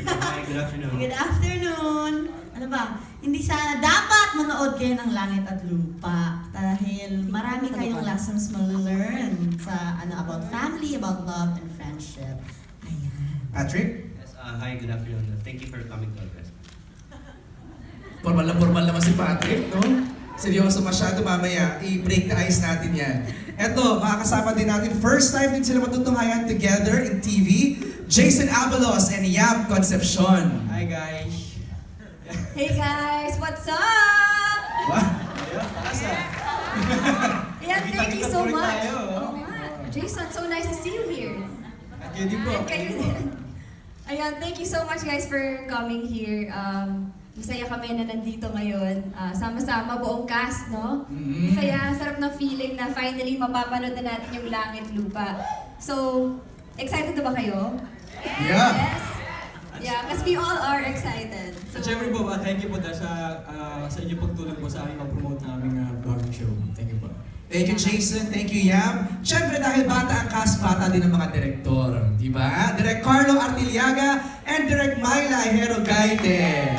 Hi, good afternoon. Good afternoon. Ano ba? Hindi sana dapat manood kayo ng Langit at Lupa dahil marami kayong lessons ma-learn sa about family, about love and friendship. Ayan. Patrick? Yes, hi, good afternoon. Thank you for coming to our fest. Formal naman si Patrick, no? Seryoso masyado, mamaya i-break the ice natin yan. Eto, makakasama din natin, first time din sila matutunghayan together in TV, Jason Avalos and Yam Concepcion. Hi, guys. Hey guys, what's up? Wow. Yeah, thank you so Kita-kita po rin much. tayo, oh. Oo nga. Jason, so nice to see you here. At yun din po. And kayo din. Ayan, thank you so much guys for coming here. Masaya kami na nandito ngayon. Sama-sama, buong cast, no? Mm. Masaya, sarap na feeling na finally mapapanood na natin yung Langit Lupa. So, excited na ba kayo? Yeah. Yes? Yeah, because we all are excited. At syempre po, thank you po sa inyong pagtulong po sa aming mag-promote na aming vlogging show. Thank you po. Thank you, Jason. Thank you, Yam. Siyempre, dahil bata ang cast, bata din ang mga direktor. Di ba? Direk Carlo Artiliaga and Direk Myla Hero Gaite.